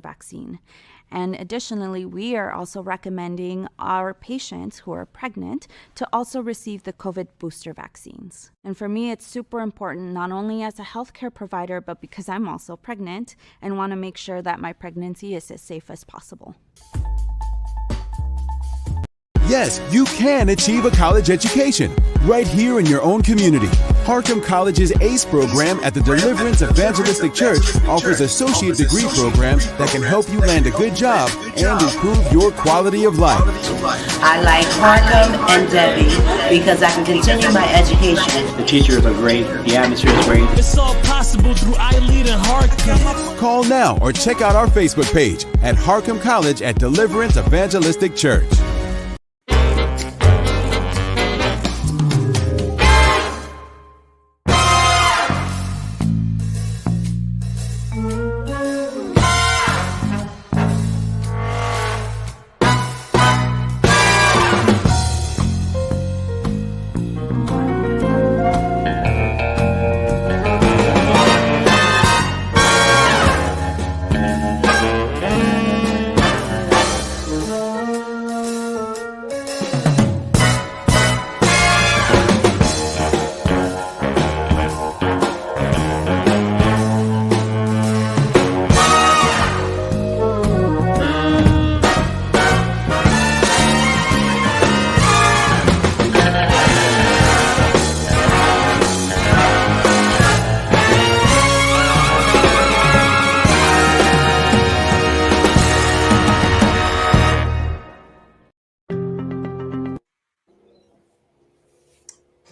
vaccine. And additionally, we are also recommending our patients who are pregnant to also receive the COVID booster vaccines. And for me, it's super important, not only as a healthcare provider, but because I'm also pregnant and want to make sure that my pregnancy is as safe as possible. Yes, you can achieve a college education right here in your own community. Harcum College's ACE program at the Deliverance Evangelistic Church offers associate degree programs that can help you land a good job and improve your quality of life. I like Harcum and Debbie because I can continue my education. The teachers are great. The atmosphere is great. It's all possible through iLead and Harcum. Call now or check out our Facebook page at Harcum College at Deliverance Evangelistic Church.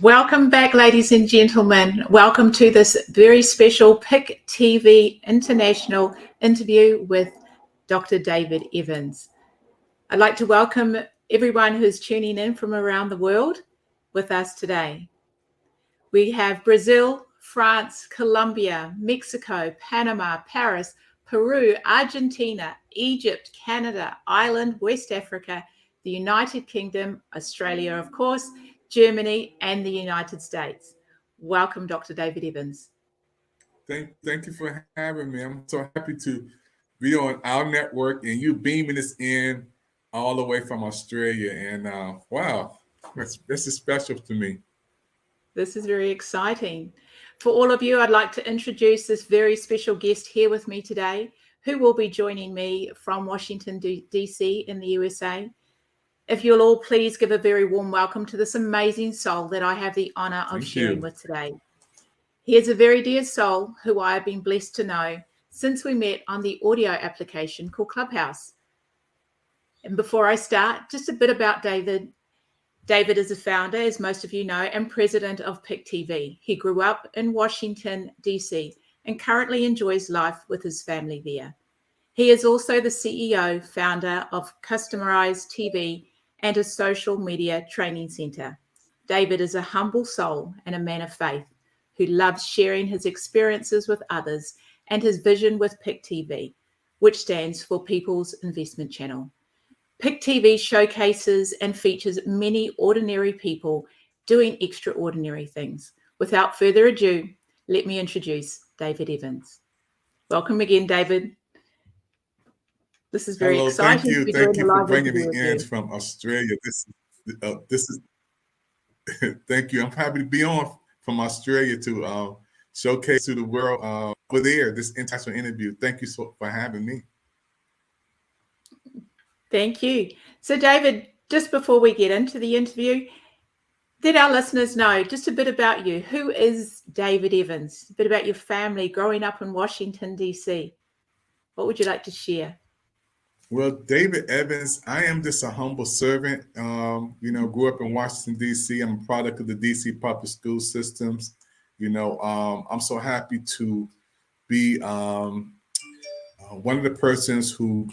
Welcome back, ladies and gentlemen. Welcome to this very special PIC TV International interview with Dr. David Evans. I'd like to welcome everyone who's tuning in from around the world with us today. We have Brazil, France, Colombia, Mexico, Panama, Paris, Peru, Argentina, Egypt, Canada, Ireland, West Africa, the United Kingdom, Australia, of course, Germany, and the United States. Welcome, Dr. David Evans. Thank you for having me. I'm so happy to be on our network and you beaming us in all the way from Australia. And wow, this is special to me. This is very exciting. For all of you, I'd like to introduce this very special guest here with me today, who will be joining me from Washington, D.C. in the USA. If you'll all please give a very warm welcome to this amazing soul that I have the honor of sharing with today. He is a very dear soul who I have been blessed to know since we met on the audio application called Clubhouse. And before I start, just a bit about David. David is a founder, as most of you know, and president of PIC TV. He grew up in Washington, D.C. and currently enjoys life with his family there. He is also the CEO, founder of Customized TV and a social media training center. David is a humble soul and a man of faith who loves sharing his experiences with others and his vision with PIC TV, which stands for People's Investment Channel. PIC TV showcases and features many ordinary people doing extraordinary things. Without further ado, let me introduce David Evans. Welcome again, David. This is very exciting. Thank you for bringing me in from Australia. This is thank you. I'm happy to be on from Australia to showcase to the world over there this international interview. Thank you for having me. Thank you. So, David, just before we get into the interview, let our listeners know just a bit about you. Who is David Evans? A bit about your family growing up in Washington, D.C. What would you like to share? Well, David Evans, I am just a humble servant. Grew up in Washington, D.C. I'm a product of the D.C. public school systems. I'm so happy to be one of the persons who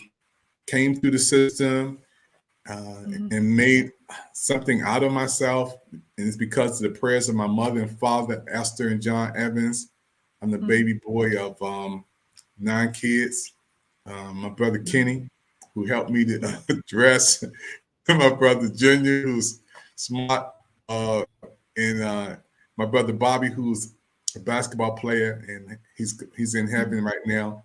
came through the system and made something out of myself. And it's because of the prayers of my mother and father, Esther and John Evans. I'm the baby boy of 9 kids. My brother Kenny, who helped me to dress, my brother Junior, who's smart, and my brother Bobby, who's a basketball player, and he's in heaven right now.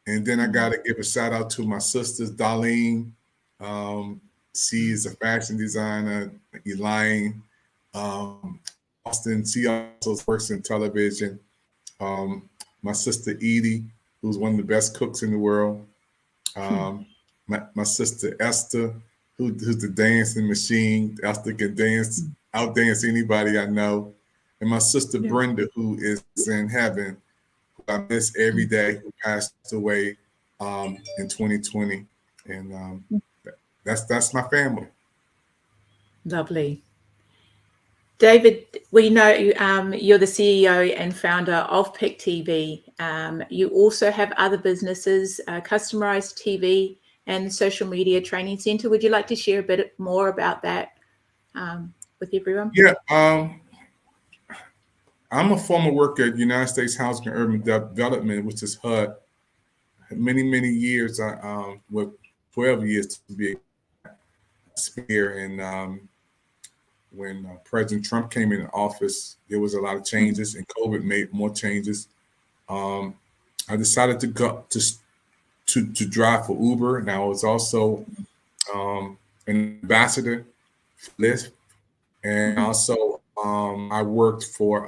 And then I got to give a shout out to my sisters, Darlene. She's a fashion designer. Elaine, Austin. She also works in television. My sister Edie, who's one of the best cooks in the world. My sister Esther, who's the dancing machine. Esther can dance, outdance anybody I know. And my sister Brenda, who is in heaven, who I miss every day, who passed away in 2020. And that's my family. Lovely. David, we know you're the CEO and founder of Pick TV. You also have other businesses, Customized TV and Social Media Training Center. Would you like to share a bit more about that with everyone? Yeah, I'm a former worker at United States Housing and Urban Development, which is HUD. Many years, with 12 years to be here. And when President Trump came in office, there was a lot of changes, and COVID made more changes. I decided to go to drive for Uber, and I was also an ambassador for Lyft, and also I worked for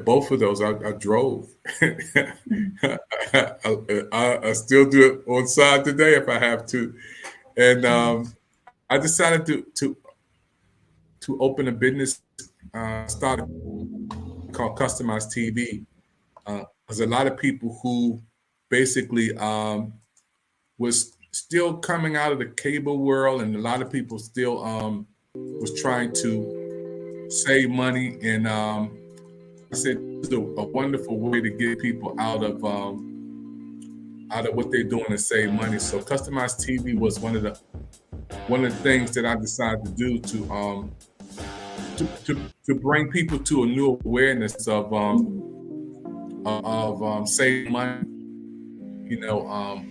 both of those. I drove. I still do it on side today if I have to, and I decided to open a business, started called Customized TV. There's a lot of people who basically was still coming out of the cable world, and a lot of people still was trying to save money. And I said, this is a wonderful way to get people out of what they're doing and save money. So Customized TV was one of the things that I decided to do to bring people to a new awareness of saving money. You know,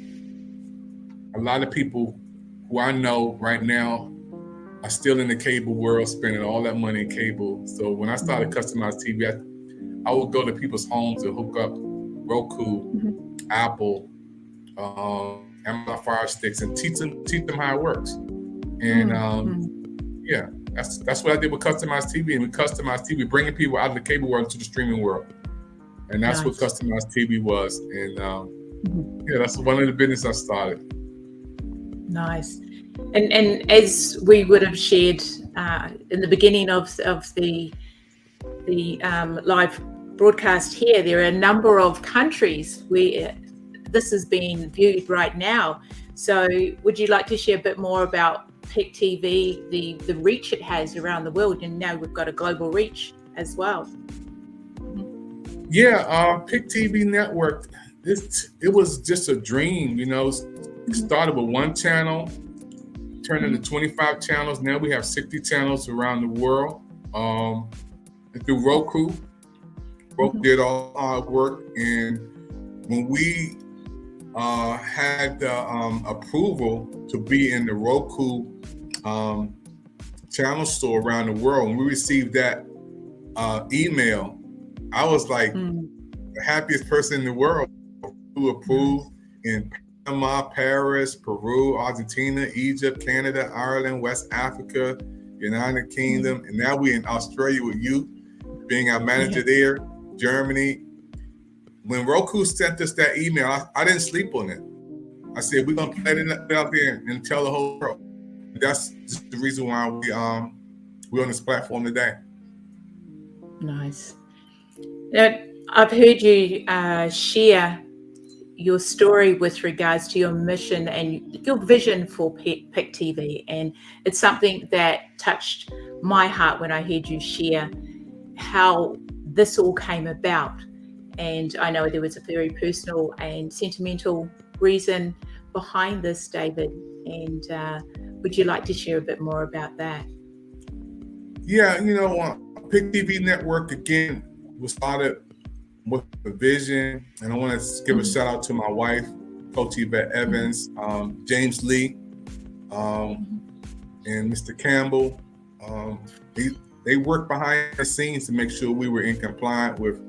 a lot of people who I know right now are still in the cable world, spending all that money in cable. So when I started Customized TV, I would go to people's homes and hook up Roku, Apple, Amazon Fire Sticks, and teach them how it works. And that's what I did with Customized TV. And with Customized TV, bringing people out of the cable world to the streaming world. And that's what Customized TV was. And that's one of the business I started. Nice. And as we would have shared in the beginning of the live broadcast here, there are a number of countries where this is being viewed right now. So would you like to share a bit more about Pick TV, the reach it has around the world? And now we've got a global reach as well. Yeah, Pick TV network, it was just a dream, you know. It started with one channel, turned into 25 channels. Now we have 60 channels around the world. And through Roku did all our work. And when we had the approval to be in the Roku channel store around the world, when we received that email, I was like the happiest person in the world. Who approved in Panama, Paris, Peru, Argentina, Egypt, Canada, Ireland, West Africa, United Kingdom, and now we're in Australia with you, being our manager there, Germany. When Roku sent us that email, I didn't sleep on it. I said, we're gonna play it out there and tell the whole world. That's just the reason why we're on this platform today. Nice. Now, I've heard you share your story with regards to your mission and your vision for Pick TV, and it's something that touched my heart when I heard you share how this all came about. And I know there was a very personal and sentimental reason behind this, David, and would you like to share a bit more about that? Yeah, you know, Pick TV Network, again, was started with a vision, and I want to give a shout out to my wife, Coach Yvette Evans, James Lee, and Mr. Campbell. They worked behind the scenes to make sure we were in compliance with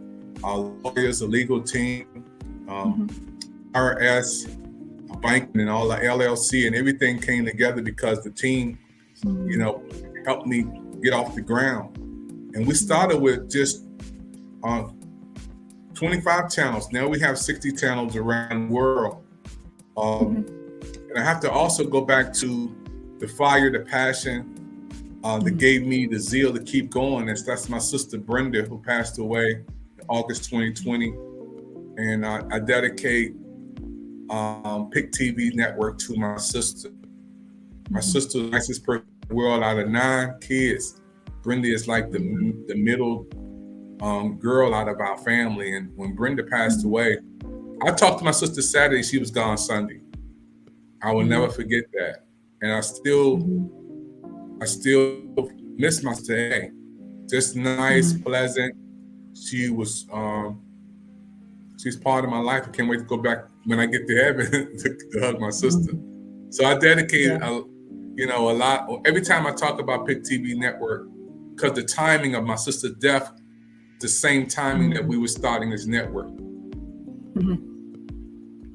our lawyers, the legal team, IRS, banking, and all the LLC, and everything came together because the team, helped me get off the ground. And we started with just 25 channels. Now we have 60 channels around the world. And I have to also go back to the fire, the passion that gave me the zeal to keep going. That's my sister Brenda, who passed away in August 2020. And I dedicate PIC TV Network to my sister. My sister, the nicest person in the world. Out of 9 kids, Brenda is like the middle girl out of our family. And when Brenda passed away, I talked to my sister Saturday, she was gone Sunday. I will never forget that. And I still miss my sister. Hey, just nice, pleasant. She was, she's part of my life. I can't wait to go back when I get to heaven to hug my sister. So I dedicated, a lot. Every time I talk about PIC TV Network, because the timing of my sister's death, the same timing that we were starting this network.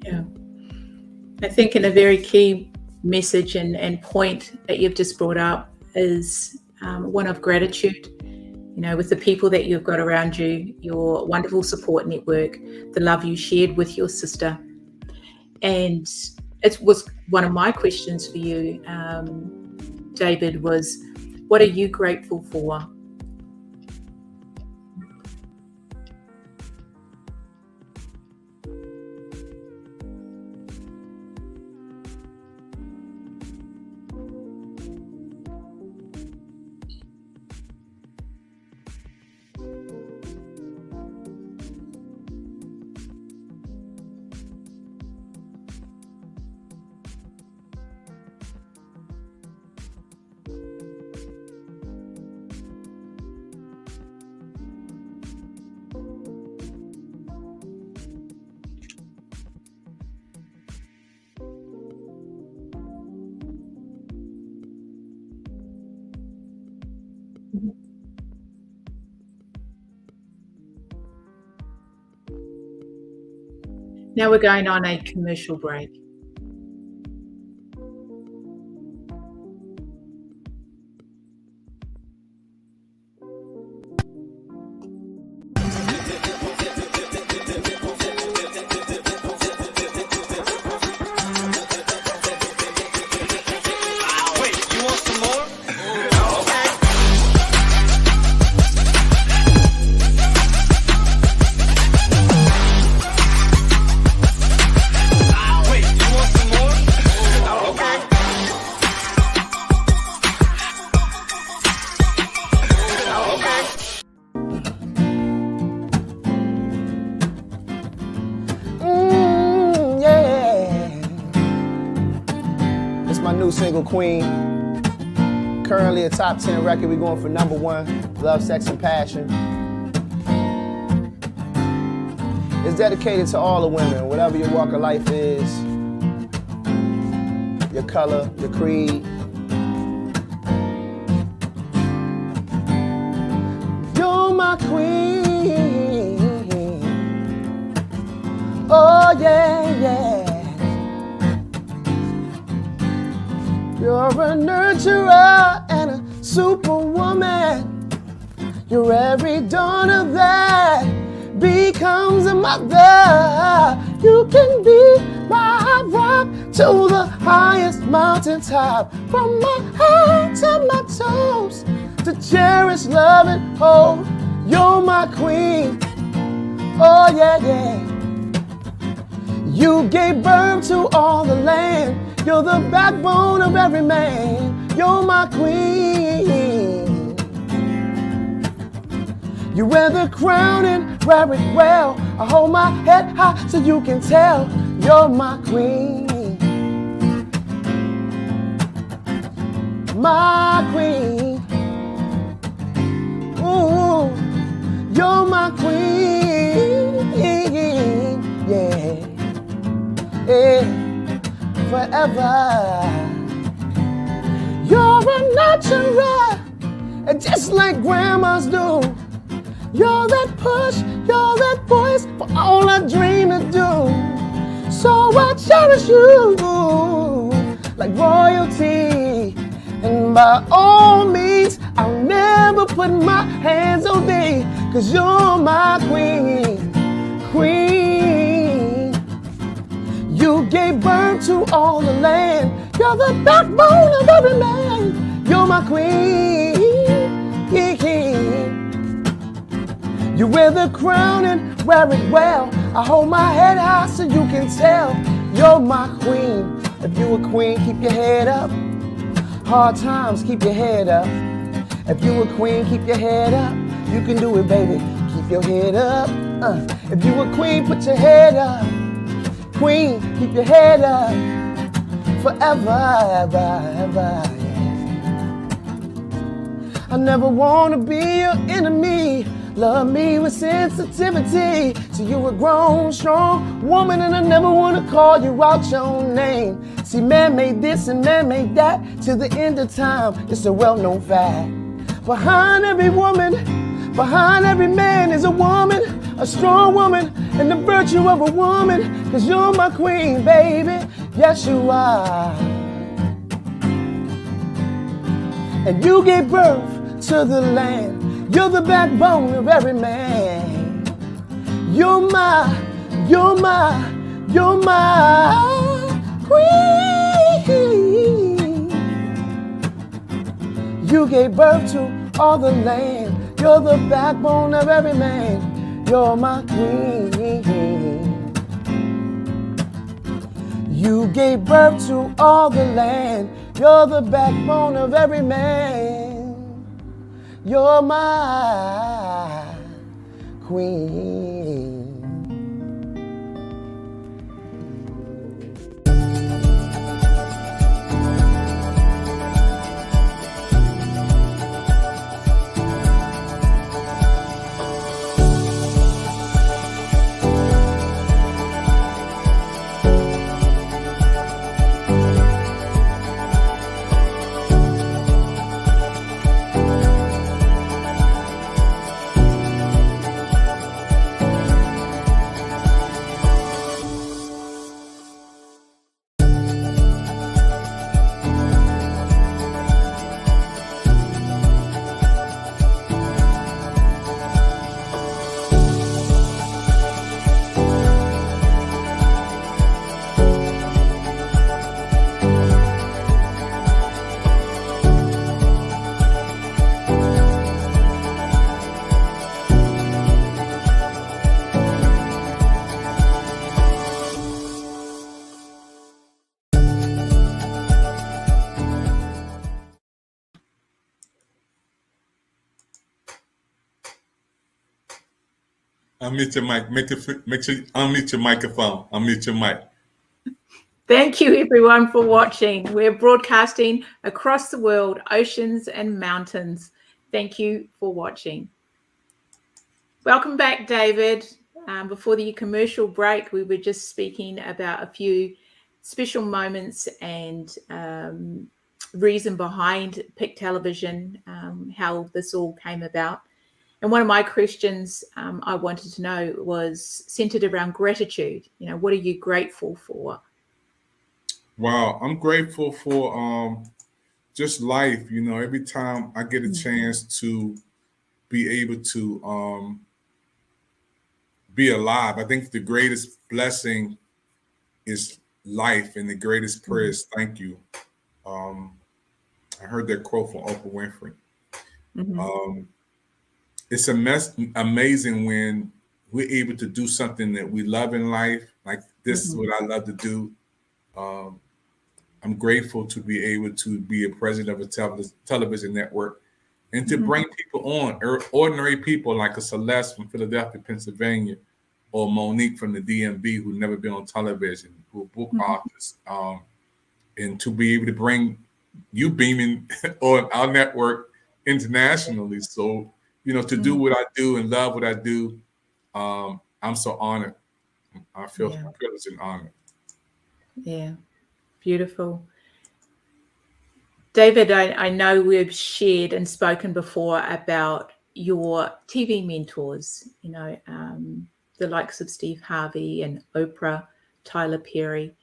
Yeah. I think in a very key message and point that you've just brought up is one of gratitude, with the people that you've got around you, your wonderful support network, the love you shared with your sister. And it was one of my questions for you, David, was what are you grateful for? Now we're going on a commercial break. Single Queen, currently a top 10 record. We're going for #1, Love, Sex, and Passion. It's dedicated to all the women, whatever your walk of life is, your color, your creed. You're my queen. Oh yeah, yeah. You're a nurturer and a superwoman. You're every daughter that becomes a mother. You can be my rock to the highest mountaintop. From my head to my toes, to cherish, love, and hold. You're my queen. Oh yeah, yeah. You gave birth to all the land. You're the backbone of every man. You're my queen. You wear the crown and wear it well. I hold my head high so you can tell. You're my queen. My queen. Ooh, you're my queen. Yeah. Yeah. Forever. You're a nurturer, and just like grandmas do, You're that push, you're that voice for all I dream to do. So I cherish you like royalty. And by all means, I'll never put my hands on thee, 'cause you're my queen, queen. You gave birth to all the land. You're the backbone of every man. You're my queen. You wear the crown and wear it well. I hold my head high so you can tell. You're my queen. If you a queen, keep your head up. Hard times, keep your head up. If you a queen, keep your head up. You can do it, baby. Keep your head up. If you a queen, put your head up. Queen, keep your head up. Forever, ever, ever. I never wanna be your enemy. Love me with sensitivity. So you a grown, strong woman, and I never wanna call you out your name. See, man made this and man made that. Till the end of time, it's a well-known fact. Behind every woman, behind every man is a woman, a strong woman, and the virtue of a woman. 'Cause you're my queen, baby, yes you are. And you gave birth to the land. You're the backbone of every man. You're my queen. You gave birth to all the land. You're the backbone of every man. You're my queen. You gave birth to all the land. You're the backbone of every man. You're my queen. Unmute your mic. Make sure you unmute your microphone. Unmute your mic. Thank you, everyone, for watching. We're broadcasting across the world, oceans and mountains. Thank you for watching. Welcome back, David. Before the commercial break, we were just speaking about a few special moments and reason behind PIC Television, how this all came about. And one of my questions I wanted to know was centered around gratitude. You know, what are you grateful for? Wow, I'm grateful for just life. You know, every time I get a chance to be able to be alive, I think the greatest blessing is life, and the greatest prayer is thank you. I heard that quote from Oprah Winfrey. It's amazing when we're able to do something that we love in life. Like this is what I love to do. I'm grateful to be able to be a president of a television network and to bring people on, ordinary people like a Celeste from Philadelphia, Pennsylvania, or Monique from the DMV who've never been on television, who are book authors, and to be able to bring you beaming on our network internationally. So, you know, to do what I do and love what I do, I'm so honored. I feel privileged and honored. Yeah, beautiful. David, I know we've shared and spoken before about your TV mentors, the likes of Steve Harvey and Oprah, Tyler Perry.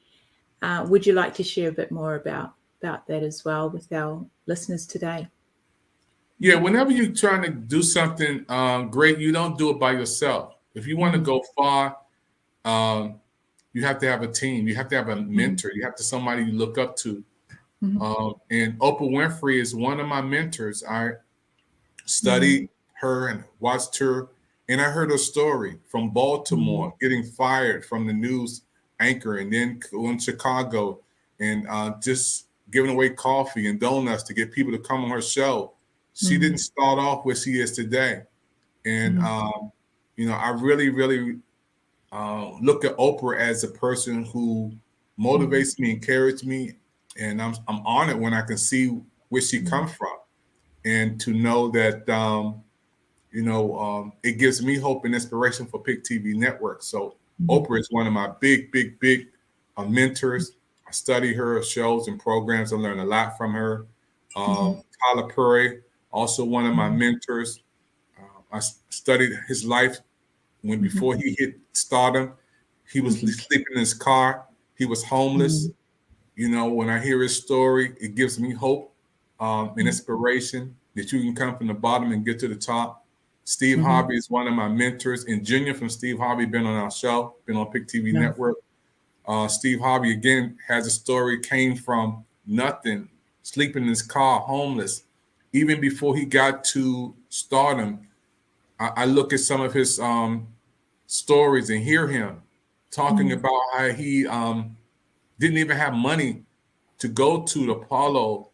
Would you like to share a bit more about that as well with our listeners today? Yeah, whenever you're trying to do something great, you don't do it by yourself. If you want to go far, you have to have a team. You have to have a mentor. You have to somebody you look up to. And Oprah Winfrey is one of my mentors. I studied her and watched her, and I heard her story from Baltimore, getting fired from the news anchor, and then going to Chicago and just giving away coffee and donuts to get people to come on her show. She didn't start off where she is today. And, I really, really look at Oprah as a person who motivates me, encourages me. And I'm honored when I can see where she comes from. And to know that, it gives me hope and inspiration for Pick TV Network. So Oprah is one of my big mentors. I study her shows and programs. I learn a lot from her. Tyler Perry, also one of my mentors. I studied his life before he hit stardom. He was sleeping in his car. He was homeless. When I hear his story, it gives me hope and inspiration that you can come from the bottom and get to the top. Steve Harvey is one of my mentors, and Junior from Steve Harvey been on our show, been on Pick TV Network. Steve Harvey, again, has a story, came from nothing, sleeping in his car, homeless. Even before he got to stardom, I look at some of his stories and hear him talking about how he didn't even have money to go to the Apollo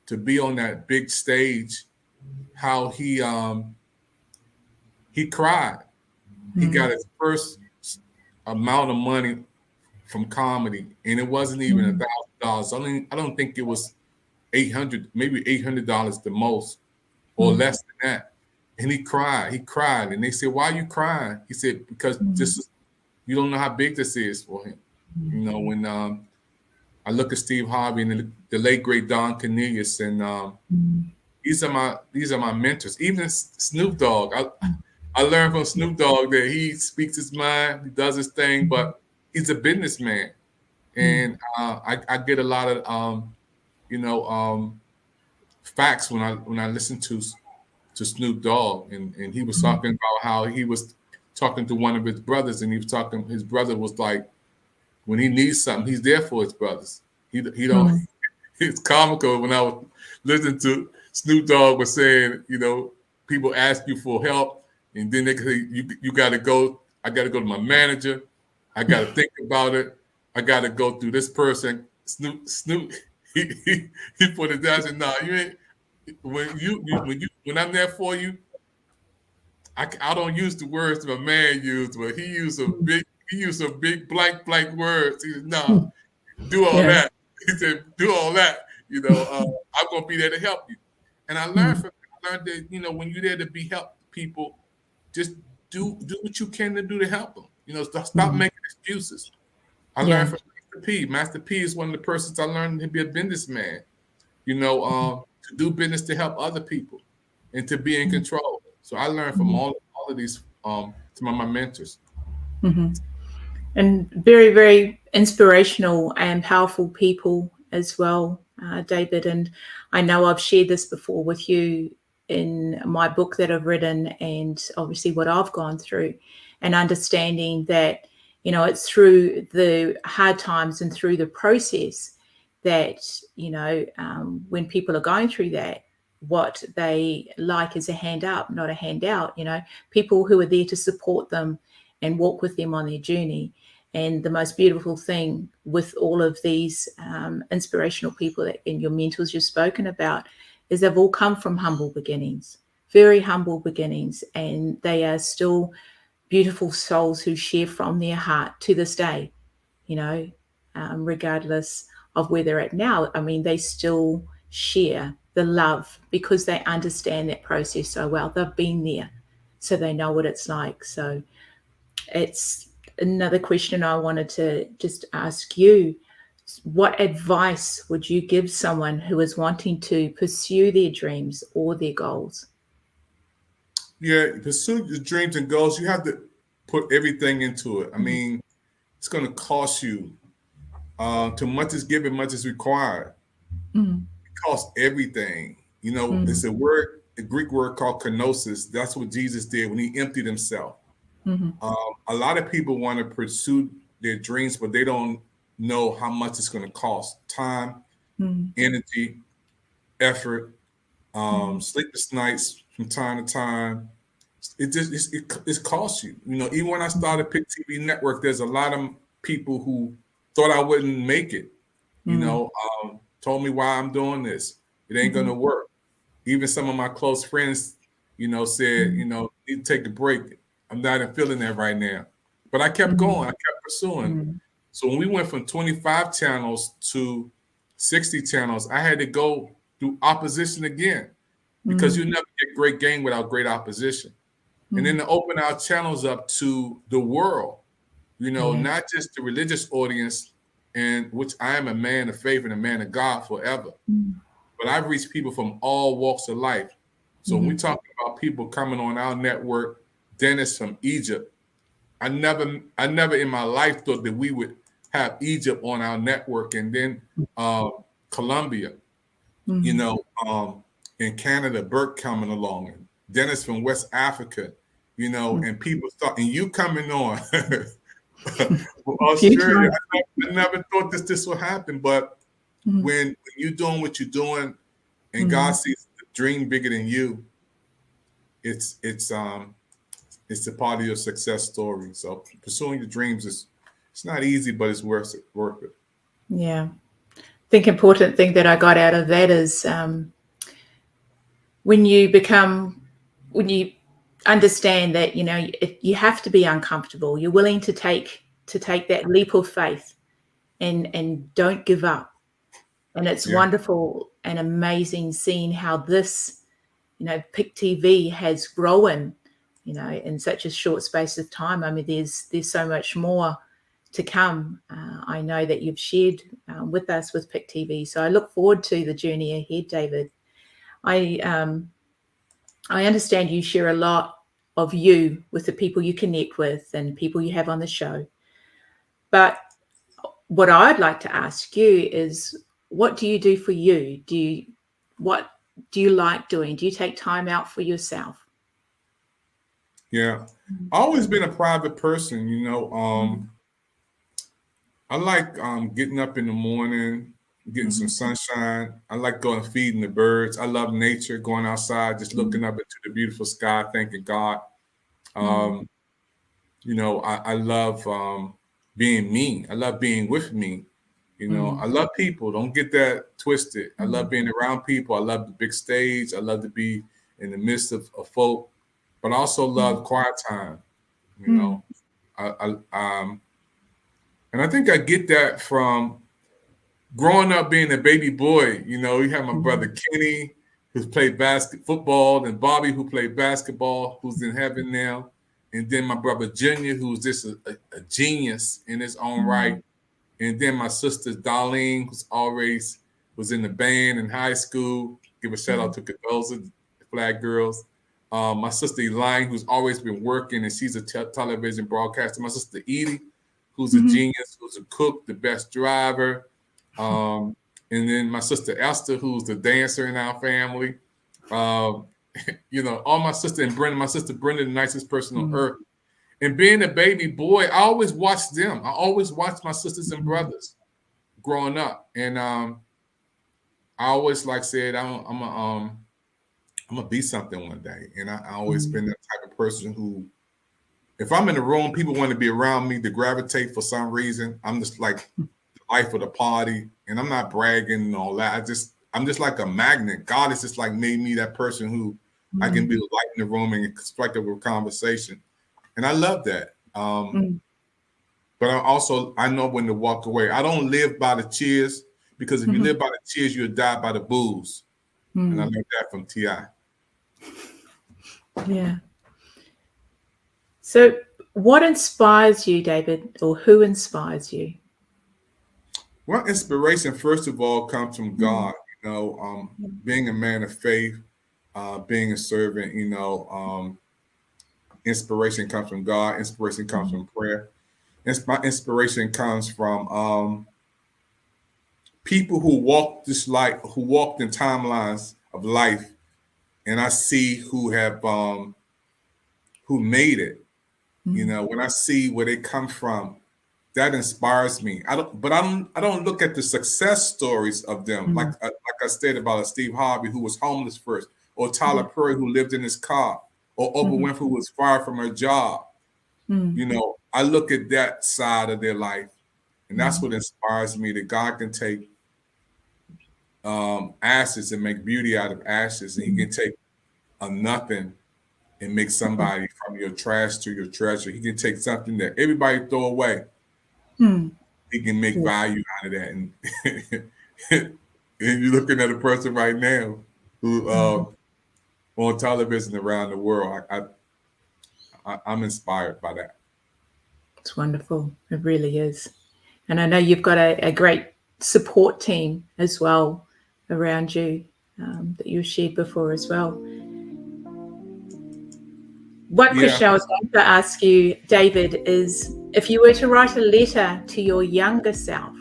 to be on that big stage, how he cried. He got his first amount of money from comedy, and it wasn't even $1,000. I don't think it was $800, maybe $800 the most, or less than that. And he cried, and they said, "Why are you crying?" He said, "Because you don't know how big this is for him." When I look at Steve Harvey and the late great Don Cornelius, and these are my mentors. Even Snoop Dogg, I learned from Snoop Dogg that he speaks his mind, he does his thing, but he's a businessman, and I get a lot of facts when I listen to Snoop Dogg, and he was talking about how he was talking to one of his brothers, and his brother was like, when he needs something, he's there for his brothers. He don't. It's comical when I was listening to Snoop Dogg was saying, people ask you for help, and then they say you got to go. I got to go to my manager. I got to think about it. I got to go through this person. Snoop, he put it down and said, "No, you ain't. When I'm there for you, I don't use the words my man used, but he used some big blank words. He said, "No, do all that." He said, "Do all that. I'm gonna be there to help you." And I learned that when you're there to help people, just do what you can to do to help them. Stop making excuses. I learned from Master P. Master P is one of the persons I learned to be a businessman. To do business to help other people and to be in control. So I learned from all of these some of my mentors. And very, very inspirational and powerful people as well, David. And I know I've shared this before with you in my book that I've written, and obviously what I've gone through, and understanding that, it's through the hard times and through the process that, when people are going through that, what they like is a hand up, not a handout. People who are there to support them and walk with them on their journey. And the most beautiful thing with all of these inspirational people and your mentors you've spoken about is they've all come from humble beginnings, very humble beginnings, and they are still beautiful souls who share from their heart to this day, regardless of where they're at now. I mean, they still share the love because they understand that process so well. They've been there, so they know what it's like. So it's another question I wanted to just ask you. What advice would you give someone who is wanting to pursue their dreams or their goals? Yeah, pursue your dreams and goals. You have to put everything into it. I mean, it's going to cost you. Too much is given, much is required. It costs everything. You know, it's a word, a Greek word called kenosis. That's what Jesus did when he emptied himself. A lot of people want to pursue their dreams, but they don't know how much it's going to cost: time, energy, effort, sleepless nights from time to time. It costs you. You know, even when I started Pick TV Network, there's a lot of people who thought I wouldn't make it. You know, told me why I'm doing this. It ain't gonna work. Even some of my close friends, you know, said, you know, need to take a break. I'm not feeling that right now. But I kept going. I kept pursuing. So when we went from 25 channels to 60 channels, I had to go through opposition again because you never get great game without great opposition. And then to open our channels up to the world, you know, not just the religious audience, and which I am a man of faith and a man of God forever. But I've reached people from all walks of life. So when we talk about people coming on our network, Dennis from Egypt, I never in my life thought that we would have Egypt on our network, and then Colombia, you know, in Canada, Burke coming along, and Dennis from West Africa, you know, and people thought, and you coming on Australia. I never thought this would happen, but when you're doing what you're doing, and God sees the dream bigger than you, it's a part of your success story. So pursuing your dreams it's not easy, but it's worth it. Yeah. I think important thing that I got out of that is when you understand that, you know, you have to be uncomfortable, you're willing to take that leap of faith and don't give up. And it's wonderful and amazing seeing how this, you know, Pick TV has grown, you know, in such a short space of time. I mean, there's so much more to come. I know that you've shared with us with Pick TV. So I look forward to the journey ahead, David. I understand you share a lot of you with the people you connect with and people you have on the show. But what I'd like to ask you is, what do you do for you? What do you like doing? Do you take time out for yourself? Yeah, I've always been a private person, you know. I like getting up in the morning, getting some sunshine. I like going feeding the birds. I love nature, going outside, just looking up into the beautiful sky, thanking God. You know, I love being me. I love being with me. You know, I love people. Don't get that twisted. I love being around people. I love the big stage. I love to be in the midst of folk, but I also love quiet time. You know, and I think I get that from growing up being a baby boy. You know, you have my brother Kenny, who's played football, and Bobby, who played basketball, who's in heaven now. And then my brother Junior, who's just a genius in his own right. And then my sister Darlene, who's always was in the band in high school. Give a shout out to Cadoza, the Flag Girls. My sister Elaine, who's always been working, and she's a television broadcaster. My sister Edie, who's a genius, who's a cook, the best driver. And then my sister Esther, who's the dancer in our family. You know, all my sister and Brenda, my sister Brenda, the nicest person on earth. And being a baby boy, I always watched them. I always watched my sisters and brothers growing up. And I always said, I'm gonna be something one day. And I always been that type of person who, if I'm in the room, people want to be around me to gravitate for some reason. I'm just like the life of the party, and I'm not bragging and all that. I'm just like a magnet. God has just like made me that person who I can be the light in the room and strike up a conversation. And I love that. But I know when to walk away. I don't live by the cheers, because if you live by the cheers, you'll die by the boos. And I learned that from T.I. Yeah. So what inspires you, David, or who inspires you? Well, inspiration, first of all, comes from God. You know, being a man of faith, being a servant, you know, inspiration comes from God. Inspiration comes from prayer. My inspiration comes from people who walk this life, who walked in timelines of life, and I see who have who made it. You know, when I see where they come from, that inspires me. I don't look at the success stories of them, like I said about Steve Harvey, who was homeless first, or Tyler Perry, who lived in his car, or Oprah Winfrey, who was fired from her job. You know, I look at that side of their life, and that's what inspires me, that God can take ashes and make beauty out of ashes, and He can take a nothing and make somebody from your trash to your treasure. He can take something that everybody throw away. He can make value out of that. And, and you're looking at a person right now who on television around the world. I'm inspired by that. It's wonderful. It really is. And I know you've got a great support team as well around you that you shared before as well. One question I was going to ask you, David, is if you were to write a letter to your younger self,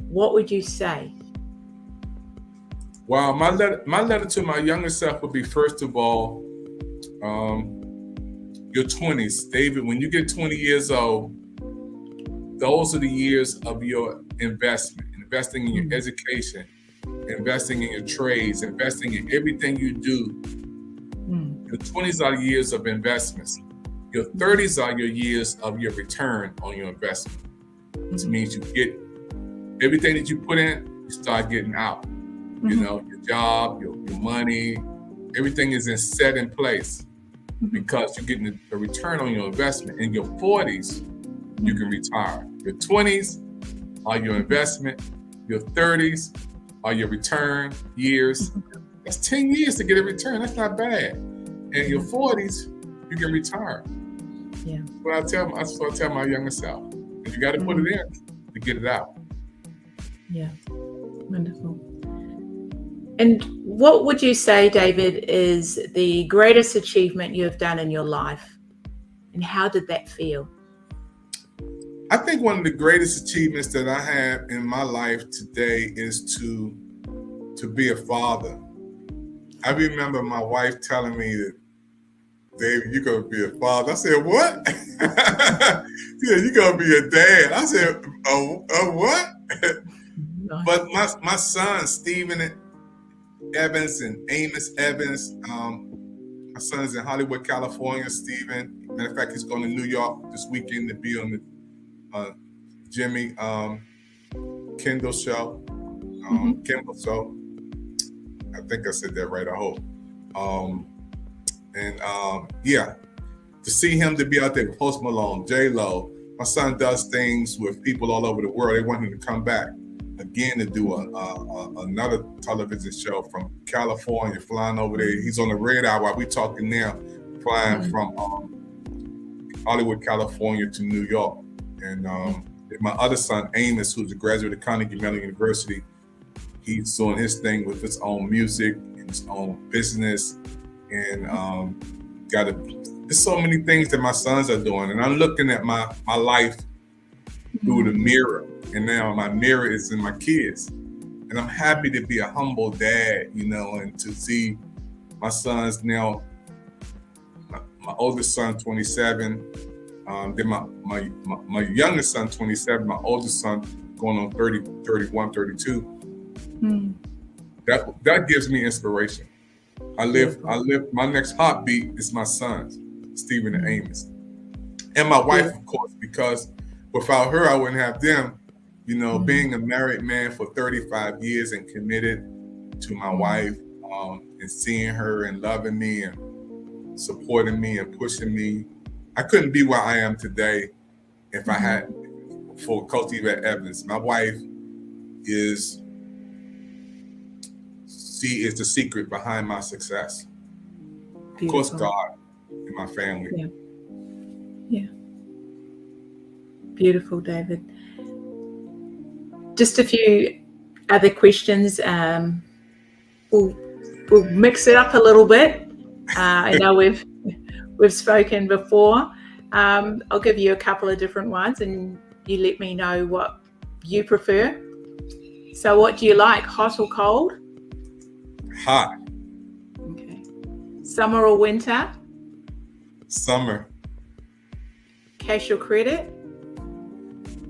what would you say? Well, my letter to my younger self would be, first of all, your 20s. David, when you get 20 years old, those are the years of your investment, investing in your education, investing in your trades, investing in everything you do. Your 20s are the years of investments. Your 30s are your years of your return on your investment. Which means you get everything that you put in, you start getting out. You know, your job, your money, everything is set in place because you're getting a return on your investment. In your 40s, you can retire. Your 20s are your investment. Your 30s are your return years. That's 10 years to get a return. That's not bad. And your 40s, you can retire. Yeah. That's what I tell my younger self. And you got to put it in to get it out. Yeah. Wonderful. And what would you say, David, is the greatest achievement you have done in your life? And how did that feel? I think one of the greatest achievements that I have in my life today is to be a father. I remember my wife telling me that, David, you're going to be a father. I said, what? She said, you're going to be a dad. I said, what? But my son, Stephen Evans and Amos Evans, my son's in Hollywood, California, Stephen. Matter of fact, he's going to New York this weekend to be on the Jimmy Kimmel show. Kimmel show. I think I said that right, I hope. To see him to be out there with Post Malone, J-Lo. My son does things with people all over the world. They want him to come back again to do another television show from California, flying over there. He's on the radar while we're talking now, flying from Hollywood, California to New York. And my other son, Amos, who's a graduate of Carnegie Mellon University, he's doing his thing with his own music and his own business. And there's so many things that my sons are doing. And I'm looking at my life through the mirror. And now my mirror is in my kids. And I'm happy to be a humble dad, you know, and to see my sons now, my oldest son, 27, then my youngest son, 27, my oldest son going on 30, 31, 32. That gives me inspiration. I live, my next heartbeat is my sons, Stephen and Amos. And my wife, of course, because without her, I wouldn't have them. You know, being a married man for 35 years and committed to my wife, and seeing her and loving me and supporting me and pushing me. I couldn't be where I am today if I had for Coach Yvette Evans. My wife is the secret behind my success. Beautiful. Of course, God and my family. Yeah. Beautiful, David. Just a few other questions. We'll mix it up a little bit. I know we've we've spoken before. I'll give you a couple of different ones and you let me know what you prefer. So what do you like, hot or cold? Hot. Okay. Summer or winter? Summer. Cash or credit?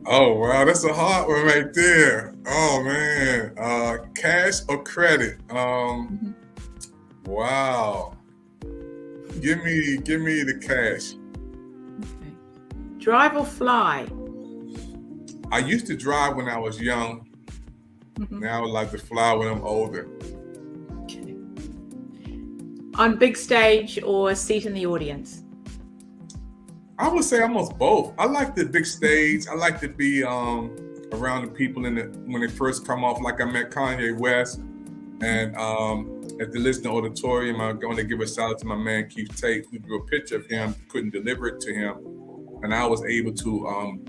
Oh, wow, that's a hard one right there. Oh, man. Cash or credit? Wow. Give me the cash. Okay. Drive or fly? I used to drive when I was young. Now I would like to fly when I'm older. Okay. On big stage or seat in the audience? I would say almost both. I like the big stage. I like to be around the people when they first come off. Like I met Kanye West, and at the listening auditorium, I'm going to give a shout out to my man Keith Tate, who drew a picture of him, couldn't deliver it to him, and I was able to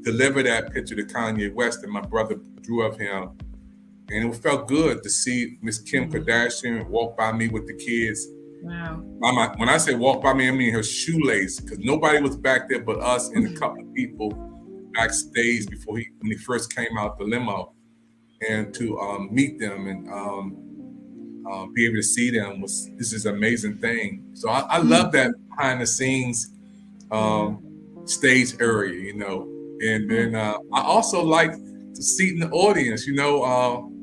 deliver that picture to Kanye West that my brother drew of him, and it felt good to see Miss Kim Kardashian walk by me with the kids. Wow. When I say walk by me, I mean her shoelace, because nobody was back there but us and a couple of people backstage when he first came out the limo, and to meet them and be able to see them this is an amazing thing. So I love that behind the scenes stage area, you know. And then I also like to sit in the audience, you know.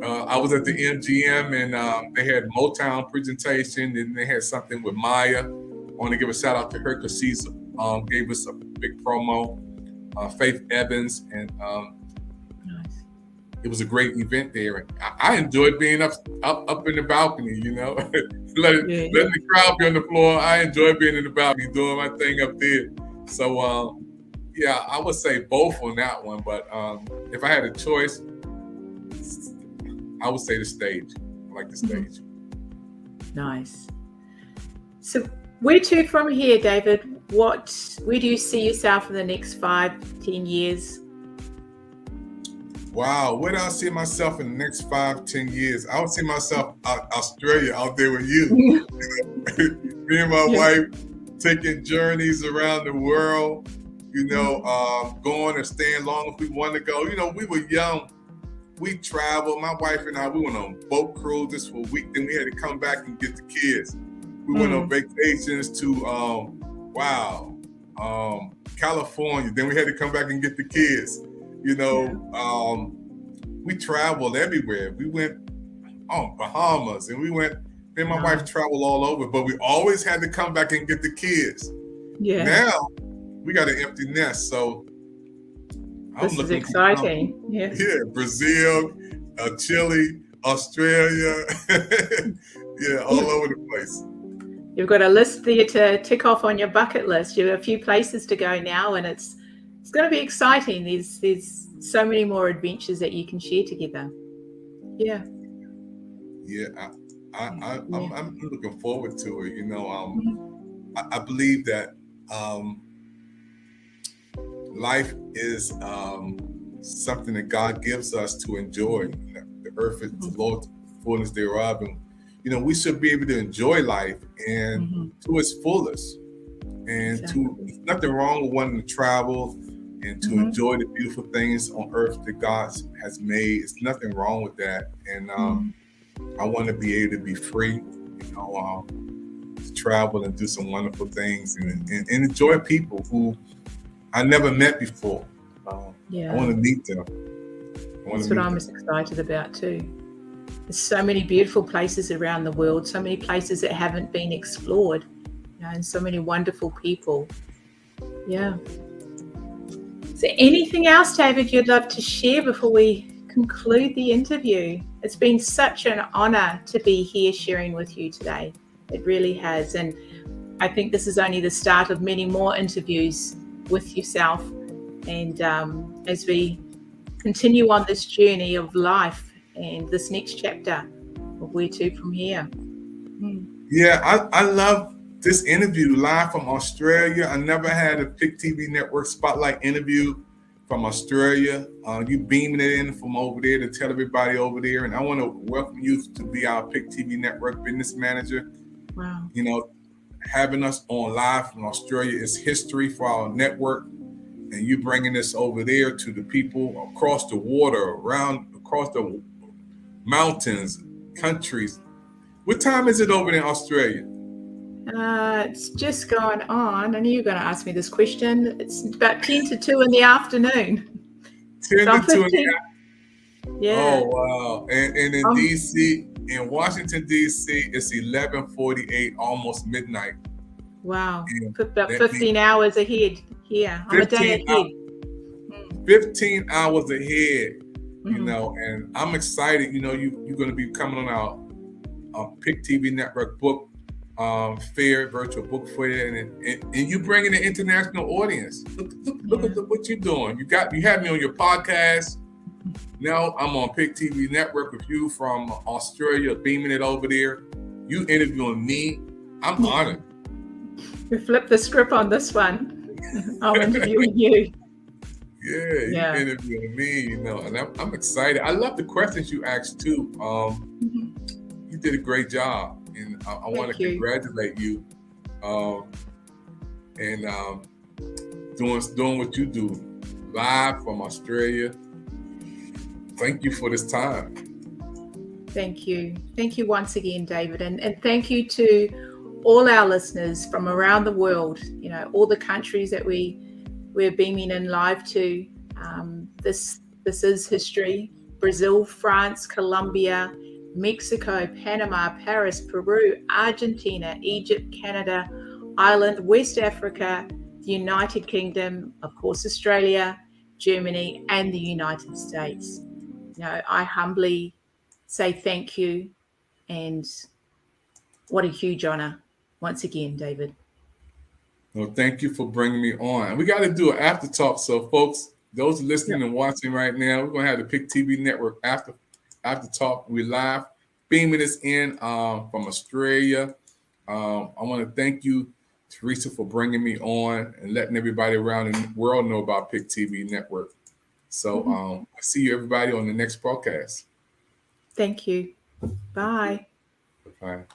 I was at the MGM and they had Motown presentation, and they had something with Maya. I want to give a shout out to her because she's gave us a big promo. Faith Evans, and Nice. It was a great event there. And I enjoyed being up in the balcony, you know, letting the crowd be on the floor. I enjoy being in the balcony, doing my thing up there. So yeah, I would say both on that one. But if I had a choice, I would say the stage. I like the stage. Nice. So where to from here, David? Where do you see yourself in the next 5-10 years? Wow, where do I see myself in the next 5-10 years? I would see myself Australia out there with you. Me and my wife taking journeys around the world, you know, going and staying long if we want to go. You know, we were young. We traveled, my wife and I, we went on boat cruises for a week. Then we had to come back and get the kids. We went on vacations to, California. Then we had to come back and get the kids. You know, we traveled everywhere. We went on Bahamas, and me and my wife traveled all over, but we always had to come back and get the kids. Yeah. Now we got an empty nest, so This is exciting. Yeah, Brazil, Chile, Australia, yeah, all over the place. You've got a list there to tick off on your bucket list. You have a few places to go now, and it's going to be exciting. There's so many more adventures that you can share together. Yeah. Yeah, I'm looking forward to it. You know, I believe that life is something that God gives us to enjoy. The earth is the Lord's fullness thereof, and you know we should be able to enjoy life and to its fullest. And there's nothing wrong with wanting to travel and to enjoy the beautiful things on earth that God has made. It's nothing wrong with that. And I want to be able to be free, you know, to travel and do some wonderful things and enjoy people who I never met before. I want to meet them. That's what I'm as excited about too. There's so many beautiful places around the world, so many places that haven't been explored, you know, and so many wonderful people. Yeah. Is there anything else, David, you'd love to share before we conclude the interview? It's been such an honor to be here sharing with you today. It really has. And I think this is only the start of many more interviews with yourself. And as we continue on this journey of life and this next chapter of where to from here. Yeah, I love this interview live from Australia. I never had a PIC TV Network Spotlight interview from Australia. You beaming it in from over there to tell everybody over there. And I want to welcome you to be our PIC TV Network business manager. Wow. You know, having us on live from Australia is history for our network, and you bringing this over there to the people across the water, across the mountains, countries. What time is it over in Australia? It's just gone on. I knew you were going to ask me this question. It's about 10 to 2 in the afternoon. 10 So I'm to 2 in 15. the Yeah. Oh, wow. And in DC, in Washington, DC, it's 11:48, almost midnight. Wow. And About that 15 hours ahead. Yeah. I'm a day 15 ahead. 15 hours ahead, you Mhm. know, and I'm excited. You know, you're going to be coming on our Pick TV Network book fair, virtual book fair, and you bringing an international audience. Look at what you're doing. You have me on your podcast. Now I'm on Pick TV Network with you from Australia, beaming it over there. You interviewing me. I'm honored. We flipped the script on this one. I'm interviewing you. Yeah, you interviewing me, you know, and I'm excited. I love the questions you asked too. You did a great job, and I want to congratulate you, and doing what you do live from Australia. Thank you for this time. Thank you. Thank you once again, David. And thank you to all our listeners from around the world, you know, all the countries that we're beaming in live to. This is history. Brazil, France, Colombia, Mexico, Panama, Paris, Peru, Argentina, Egypt, Canada, Ireland, West Africa, the United Kingdom, of course, Australia, Germany, and the United States. You know, I humbly say thank you, and what a huge honor once again, David. Well, thank you for bringing me on. We got to do an after talk. So, folks, those listening and watching right now, we're going to have the Pick TV Network after talk. We're live, beaming this in from Australia. I want to thank you, Teresa, for bringing me on and letting everybody around the world know about Pick TV Network. So I see you, everybody, on the next broadcast. Thank you. Bye. Bye.